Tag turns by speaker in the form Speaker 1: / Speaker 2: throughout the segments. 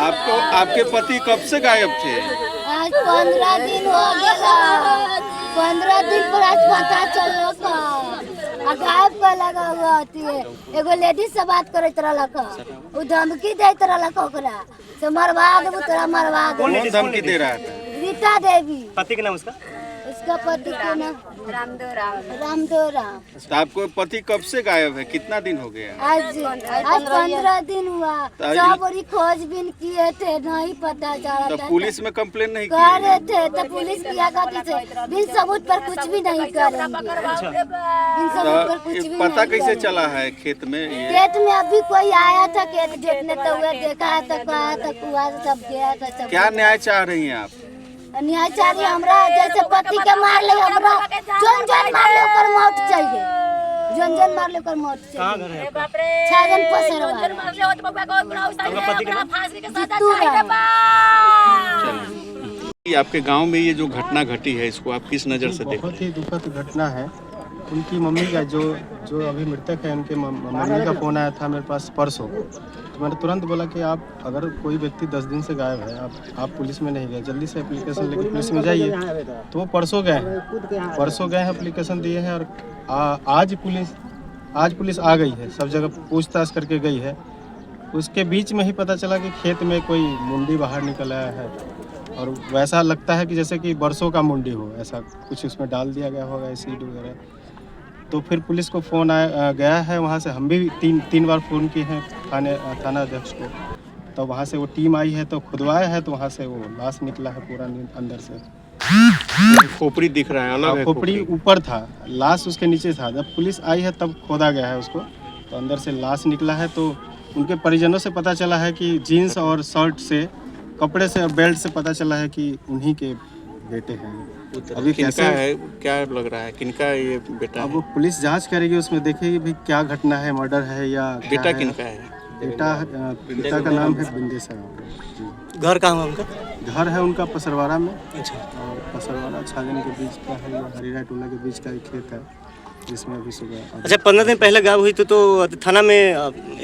Speaker 1: आपको आपके पति कब से गायब थे?
Speaker 2: आज 15 दिन हो गया। 15 दिन पर आज पता चल गायब का लगा हुआ होती है। एगो लेडीज से बात करे तरह वो धमकी दे तरह ओकरा से मरवा देबू तोरा मरवा दे।
Speaker 1: कौन धमकी दे रहा था?
Speaker 2: रीता देवी।
Speaker 3: पति का नाम
Speaker 2: उसका पति का नाम रामदो राम।
Speaker 1: तो आपको पति कब से गायब है? कितना दिन हो गया?
Speaker 2: आज 15 दिन हुआ। सब बड़ी खोजबीन किए थे, नहीं पता चला।
Speaker 1: तो पुलिस में कंप्लेन नहीं की?
Speaker 2: कर रहे थे तो पुलिस किया करती थे, बिन सबूत पर कुछ भी नहीं करेंगे। बिन सबूत पर कुछ भी
Speaker 1: पता
Speaker 2: नहीं
Speaker 1: कैसे
Speaker 2: करेंगे।
Speaker 1: चला है खेत में ये?
Speaker 2: खेत में अभी कोई आया था खेत देखने, तो वह देखा तो कहा तो कुआ सब गया था सब।
Speaker 1: क्या न्याय चाह रही हैं आप?
Speaker 2: न्याय चाहिए हमरा, जैसे पति के मार ले हमरा, जन जन मार ले ओकर मौत चाहिए। जन जन मार ले ओकर मौत चाहिए।
Speaker 3: कहाँ घर है आपका?
Speaker 2: छाजन पसरवा।
Speaker 1: ये आपके गांव में ये जो घटना घटी है, इसको आप किस नज़र से देखते हैं?
Speaker 4: बहुत ही दुखद घटना है। उनकी मम्मी का जो अभी मृतक है, उनके मम्मी का फ़ोन आया था मेरे पास परसों। तो मैंने तुरंत बोला कि आप अगर कोई व्यक्ति 10 दिन से गायब है, आप पुलिस में नहीं गए, जल्दी से एप्लीकेशन लेकर पुलिस में जाइए। तो वो परसों गए हैं, एप्लीकेशन दिए हैं और आज पुलिस आ गई है, सब जगह पूछताछ करके गई है। उसके बीच में ही पता चला कि खेत में कोई मुंडी बाहर निकल आया है और वैसा लगता है कि जैसे कि बरसों का मुंडी हो, ऐसा कुछ उसमें डाल दिया गया होगा एसिड वगैरह। तो फिर पुलिस को फ़ोन गया है वहाँ से। हम भी तीन बार फ़ोन किए हैं थाना अध्यक्ष को। तो वहाँ से वो टीम आई है तो खुदवाया है, तो वहाँ से वो लाश निकला है पूरा अंदर से।
Speaker 1: खोपड़ी दिख रहा है, अलग है
Speaker 4: खोपड़ी ऊपर था, लाश उसके नीचे था। जब पुलिस आई है तब खोदा गया है उसको, तो अंदर से लाश निकला है। तो उनके परिजनों से पता चला है कि जीन्स और शर्ट से, कपड़े से और बेल्ट से पता चला है कि उन्हीं के बेटे हैं।
Speaker 1: अभी किनका है, क्या लग रहा है, किनका ये बेटा?
Speaker 4: अब वो पुलिस जांच करेगी, उसमें देखेगी भाई क्या घटना है, मर्डर है या
Speaker 1: बेटा किनका है?
Speaker 4: पिता का नाम है बिंदेश्वर जी।
Speaker 3: घर कहाँ है उनका?
Speaker 4: घर है उनका पसरवाड़ा में।
Speaker 3: अच्छा।
Speaker 4: और पसरवाड़ा छाजन के बीच का है, या हरीरा टोला के बीच का एक खेत है जिसमें अभी सुबह।
Speaker 3: अच्छा, 15 दिन पहले गायब हुई तो थाना में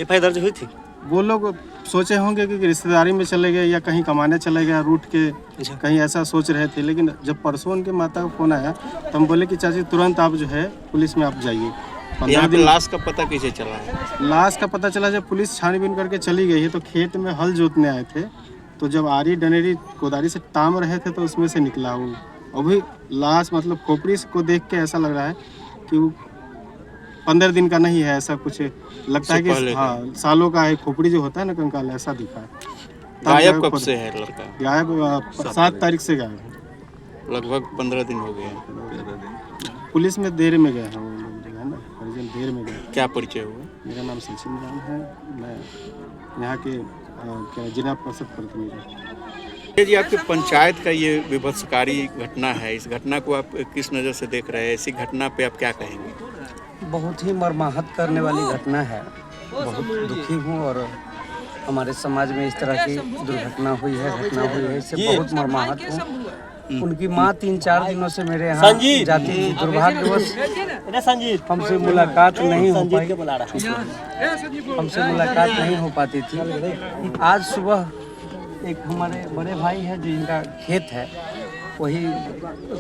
Speaker 3: FIR दर्ज हुई थी?
Speaker 4: वो लोग सोचे होंगे कि रिश्तेदारी में चले गए या कहीं कमाने चले गए रूट के, कहीं ऐसा सोच रहे थे। लेकिन जब परसों उनके माता का फ़ोन आया तो हम बोले कि चाची तुरंत आप जो है पुलिस में आप जाइए। 15 दिन।
Speaker 1: लाश का पता कैसे चला है?
Speaker 4: लाश का पता चला जब पुलिस छानबीन करके चली गई है। तो खेत में हल जोतने आए थे, तो जब आरी डनेरी कोदारी से ताम रहे थे तो उसमें से निकला वो। अभी लाश मतलब खोपड़ी को देख के ऐसा लग रहा है कि वो 15 दिन का नहीं है, ऐसा कुछ लगता है कि हाँ सालों का है। खोपड़ी जो होता है ना कंकाल, ऐसा दिखा है।
Speaker 1: गायब कब से है लड़का?
Speaker 4: गायब 7 तारीख से गायब है।
Speaker 1: लगभग 15 दिन हो गए।
Speaker 4: पुलिस में देर में गए हैं वो लोग जो है ना, परिजन देर में गए।
Speaker 1: क्या परिचय हुआ?
Speaker 4: मेरा नाम सचिन राम है, मैं यहाँ के जिला परिषद प्रतिनिधि।
Speaker 1: जी, आपकी पंचायत का ये विभत्सकारी घटना है, इस घटना को आप किस नज़र से देख रहे हैं? ऐसी घटना पे आप क्या कहेंगे?
Speaker 5: बहुत ही मर्माहत करने वाली घटना है। बहुत दुखी हूँ और हमारे समाज में इस तरह की दुर्घटना हुई है, इससे बहुत मर्माहत हूँ। उनकी माँ 3-4 दिनों से मेरे यहाँ जाती थी। दुर्भाग्यवश हमसे मुलाकात नहीं हो पाती थी। आज सुबह एक हमारे बड़े भाई है जो इनका खेत है, वही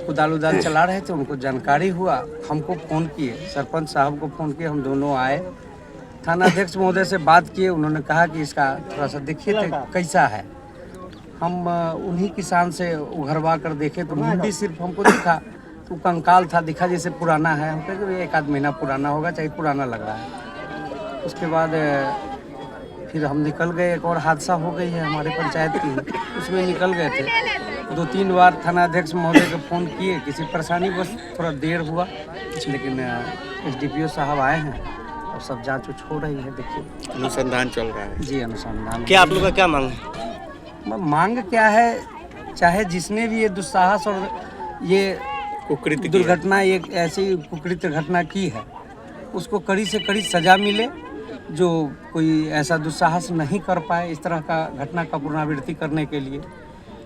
Speaker 5: कुदाल उदाल चला रहे थे, उनको जानकारी हुआ, हमको फ़ोन किए, सरपंच साहब को फ़ोन किए। हम दोनों आए, थाना अध्यक्ष महोदय से बात किए। उन्होंने कहा कि इसका थोड़ा सा देखिए तो कैसा है। हम उन्हीं किसान से उघरवा कर देखे तो मुंडी सिर्फ हमको दिखा, तो कंकाल था, दिखा जैसे पुराना है। हम कहे 1-आध महीना पुराना होगा, चाहे पुराना लग रहा है। उसके बाद फिर हम निकल गए। एक और हादसा हो गई है हमारे पंचायत की, उसमें निकल गए थे। 2-3 बार थाना अध्यक्ष महोदय को फ़ोन किए, किसी परेशानी बस थोड़ा देर हुआ, लेकिन SDPO साहब आए हैं और सब जांच हो रही है। देखिए
Speaker 1: अनुसंधान चल रहा है
Speaker 5: जी, अनुसंधान।
Speaker 3: क्या आप लोग का क्या मांग है?
Speaker 5: मांग क्या है, चाहे जिसने भी ये दुस्साहस और ये
Speaker 1: कुकृत्य
Speaker 5: दुर्घटना, एक ऐसी कुकृत्य घटना की है, उसको कड़ी से कड़ी सजा मिले। जो कोई ऐसा दुस्साहस नहीं कर पाए इस तरह का घटना का पुनरावृत्ति करने के लिए,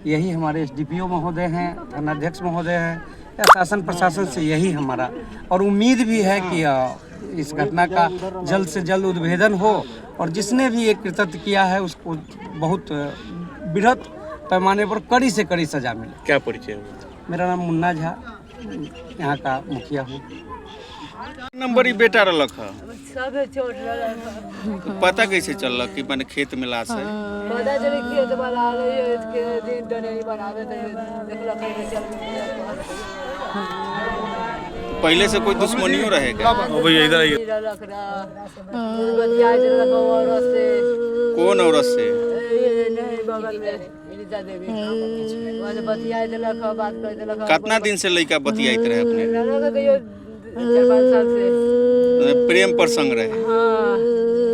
Speaker 5: यही हमारे SDPO महोदय हैं, थानाध्यक्ष महोदय हैं, या शासन प्रशासन से यही हमारा और उम्मीद भी है कि इस घटना का जल्द से जल्द उद्भेदन हो और जिसने भी एक कृत्य किया है उसको बहुत बृहद पैमाने पर कड़ी से कड़ी सजा मिले।
Speaker 1: क्या परिचय हुआ?
Speaker 5: मेरा नाम मुन्ना झा, यहाँ का मुखिया हूँ।
Speaker 1: नंबर ही बेटा रलक है,
Speaker 6: सब छोड़ रहा
Speaker 1: तो पता कैसे चलल कि मैंने खेत में लाश है?
Speaker 6: पता चले खेत बना रही है, इसके दिन डने बनावे थे, देखला कहीं चल गया।
Speaker 1: पहले से कोई दुश्मनियों रहेगा?
Speaker 6: रख रहा बतिया रखा औरत से,
Speaker 1: कौन औरत से?
Speaker 6: ये नहीं बगल में रीता देवी वाले बतिया रखा, बात कर रखा।
Speaker 1: कितना दिन से लड़का बतियाइत रहे अपने?
Speaker 6: लड़का तो ये 4-5 साल से
Speaker 1: प्रेम प्रसंग रहे,
Speaker 6: हाँ।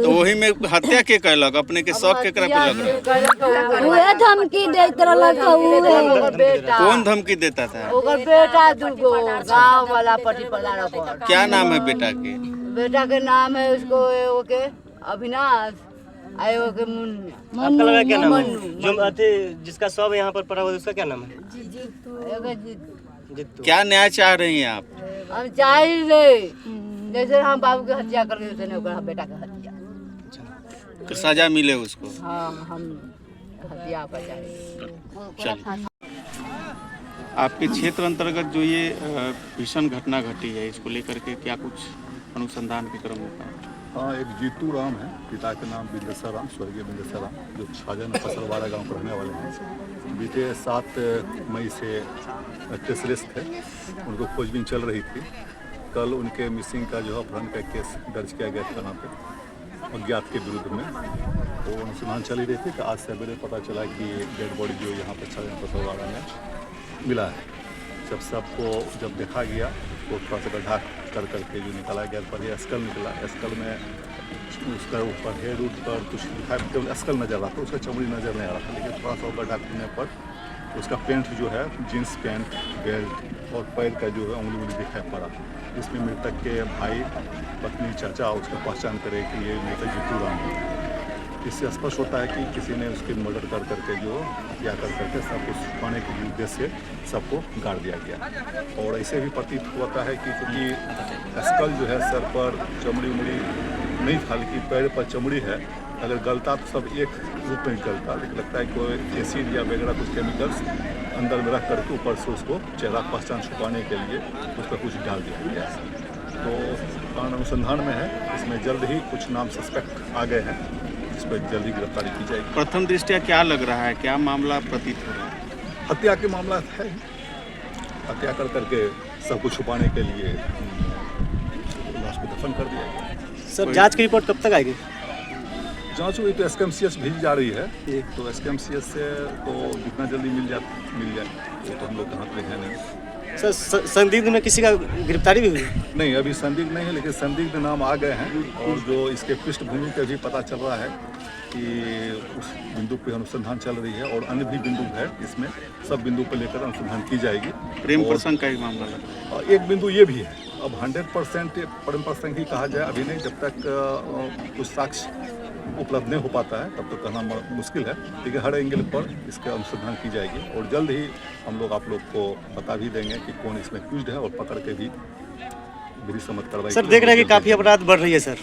Speaker 1: तो वही में हत्या के कहलक? अपने के शौक केकरा पे लग रहा?
Speaker 2: उहे धमकी देत रहलक उहे।
Speaker 6: बेटा
Speaker 1: कौन धमकी देता था?
Speaker 6: ओकर बेटा दूगो गांव वाला पट्टी पलारा पर।
Speaker 1: क्या नाम है बेटा के?
Speaker 6: बेटा के नाम है उसको एगो के अविनाश, एगो के मुन्ना।
Speaker 3: आपका लगा क्या नाम है? जो अति जिसका शव यहाँ पर पड़ा हुआ है उसका क्या नाम है?
Speaker 6: एगो
Speaker 3: जित्तू।
Speaker 1: क्या न्याय चाह रही हैं आप?
Speaker 6: हम चाहिए जैसे हम बाबू के हत्या कर देते हैं ओकर बेटा के हत्या,
Speaker 1: तो सजा मिले उसको।
Speaker 6: हाँ हम हत्या पर चाहिए।
Speaker 1: चलिए, आपके क्षेत्र अंतर्गत जो ये भीषण घटना घटी है, इसको लेकर के क्या कुछ अनुसंधान के क्रम में था?
Speaker 7: हाँ, एक जीतू राम है, पिता के नाम बिंदेश्वर राम, स्वर्गीय बिंदेश्वर राम, जो छाजन फसलवाड़ा गांव के रहने वाले हैं। बीते 7 मई से टेसलेस थे, उनको खोजबीन चल रही थी। कल उनके मिसिंग का जो है अपहरण का केस दर्ज किया गया थाना पे अज्ञात के विरुद्ध में। तो अनुसंधान चल ही रही थी कि आज सवेरे पता चला कि डेड बॉडी जो यहाँ पर छाजन फसलवाड़ा में मिला है। जब सबको जब देखा गया तो थोड़ा सा गड्ढा कर करके जो निकाला गया, पर यह स्कल निकला। स्कल में उसका ऊपर हेड उड पर कुछ दिखाई, केवल स्कल नजर आ रहा था, उसका चमड़ी नजर नहीं आ रहा था। लेकिन थोड़ा सा गड्ढा खुलने पर उसका पैंट जो है, जींस पैंट, बेल्ट और पैर का जो है उंगली दिखाई पड़ा। इसमें मृतक के भाई, पत्नी, चाचा उसका पहचान करे कि ये मृतक जीतू राम है। इससे स्पष्ट होता है कि किसी ने उसके मर्डर कर करके जो या कर करके सबको छुपाने के उद्देश्य से सबको गाड़ दिया गया। और ऐसे भी प्रतीत होता है कि क्योंकि स्कल जो है सर पर चमड़ी उमड़ी नहीं था, लेकिन पैर पर चमड़ी है। अगर गलता तो सब एक रूप में गलता, लेकिन लगता है कोई एसिड या वगैरह कुछ केमिकल्स अंदर में रख करके ऊपर से उसको चेहरा पहचान छुपाने के लिए उस पर कुछ डाल दिया गया। तो कारण अनुसंधान में है, इसमें जल्द ही कुछ नाम सस्पेक्ट आ गए हैं, इस पर जल्द ही गिरफ्तारी की जाएगी।
Speaker 1: प्रथम दृष्टया क्या लग रहा है, क्या मामला प्रतीत हो रहा है?
Speaker 7: हत्या के मामला है, हत्या कर करके सबको छुपाने के लिए लाश को दफन कर दिया गया।
Speaker 3: सर जांच की रिपोर्ट कब तक आएगी?
Speaker 7: जांच हुई तो SKMCS भेजी जा रही है, तो SKMCS से तो जितना जल्दी मिल जाए वो तो हम लोग कहाँ पे हैं नहीं।
Speaker 3: सर संदिग्ध में किसी का गिरफ्तारी भी हुई?
Speaker 7: नहीं, अभी संदिग्ध नहीं है, लेकिन संदिग्ध नाम आ गए हैं। और जो इसके पृष्ठभूमि पे भी पता चल रहा है कि उस बिंदु पे अनुसंधान चल रही है और अन्य भी बिंदु है, इसमें सब बिंदु पर लेकर अनुसंधान की जाएगी।
Speaker 1: प्रेम प्रसंग का ही मामला लग रहा है।
Speaker 7: एक बिंदु ये भी है, अब 100% प्रेम प्रसंग ही कहा जाए अभी नहीं, जब तक कुछ साक्ष्य उपलब्ध नहीं हो पाता है तब तो कहना मुश्किल है। लेकिन हर एंगल पर इसका अनुसंधान की जाएगी और जल्द ही हम लोग आप लोग को बता भी देंगे कि कौन इसमें एक्यूज्ड है और पकड़ के भी विधि सम्मत कार्रवाई।
Speaker 3: सर देख रहे हैं कि काफ़ी अपराध बढ़ रही है सर।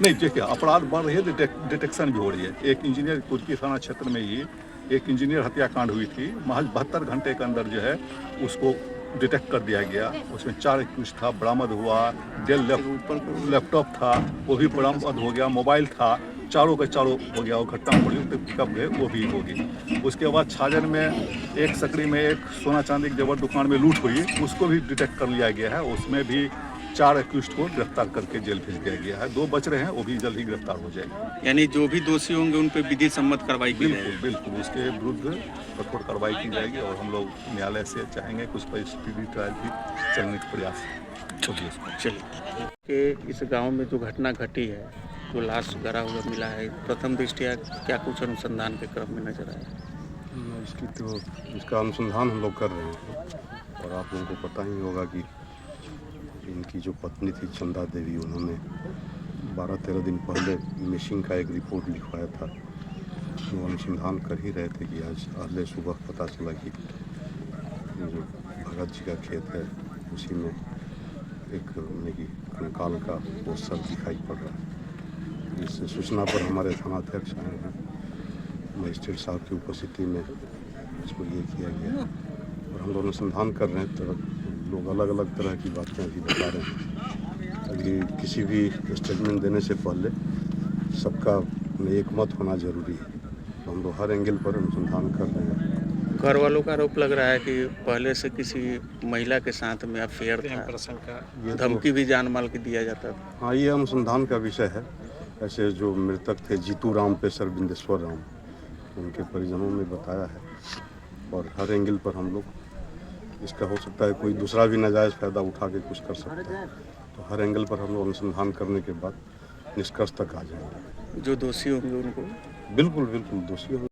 Speaker 7: नहीं, देखिए अपराध बढ़ रही है, डिटेक्शन भी हो रही है। एक इंजीनियर कुर्की थाना क्षेत्र में ही एक इंजीनियर हत्याकांड हुई थी, महज 72 घंटे के अंदर जो है उसको डिटेक्ट कर दिया गया। उसमें 4 एक्यूज था, बरामद हुआ। डेल लैपटॉप था, वो भी बरामद हो गया। मोबाइल था, चारों का चारों हो गया। वो घटना पड़ी पिकअप गए, वो भी होगी। उसके बाद छाजन में एक सकड़ी में एक सोना चांदी की जेवर दुकान में लूट हुई, उसको भी डिटेक्ट कर लिया गया है। उसमें भी 4 एक्यूज को गिरफ्तार करके जेल भेज दिया गया है। 2 बच रहे हैं, वो भी जल्द ही गिरफ्तार हो जाएंगे।
Speaker 1: यानी जो भी दोषी होंगे उन पर विधि सम्मत कार्रवाई की जाएगी।
Speaker 7: बिल्कुल बिल्कुल, इसके विरुद्ध कठोर कार्रवाई की जाएगी और हम लोग न्यायालय से चाहेंगे कुछ पर स्पीडी ट्रायल भी चलने का प्रयास होगी इसको।
Speaker 1: चलिए, कि इस गांव में जो घटना घटी है, जो लाश गड़ा हुआ मिला है, प्रथम दृष्टया क्या कुछ अनुसंधान के क्रम में नजर आया?
Speaker 8: इसका अनुसंधान हम लोग कर रहे हैं और आप लोगों को पता ही होगा कि इनकी जो पत्नी थी चंदा देवी, उन्होंने 12-13 दिन पहले मिसिंग का एक रिपोर्ट लिखवाया था। वो अनुसंधान कर ही रहे थे कि आज अगले सुबह पता चला कि जो भगत जी का खेत है उसी में एक कंकाल का पोस्टर दिखाई पड़ रहा है। इस सूचना पर हमारे थानाध्यक्ष आए हैं, मजिस्ट्रेट साहब की उपस्थिति में इसको ये किया गया और हम लोग अनुसंधान कर रहे हैं। तो लोग अलग अलग तरह की बातें अभी बता रहे हैं। अभी किसी भी स्टेटमेंट देने से पहले सबका एक मत होना जरूरी है। तो हम लोग हर एंगल पर अनुसंधान कर रहे हैं।
Speaker 1: घर वालों का आरोप लग रहा है कि पहले से किसी महिला के साथ में अफेयर था, धमकी भी जान माल की दिया जाता था।
Speaker 8: हाँ, ये अनुसंधान का विषय है। ऐसे जो मृतक थे जीतू राम पेशर बिंदेश्वर राम, उनके परिजनों ने बताया है और हर एंगल पर हम लोग इसका हो सकता है कोई दूसरा भी नाजायज़ फ़ायदा उठा के कुछ कर सकता है। तो हर एंगल पर हम लोग अनुसंधान करने के बाद निष्कर्ष तक आ जाएंगे।
Speaker 1: जो दोषी होंगे उनको
Speaker 8: बिल्कुल बिल्कुल दोषी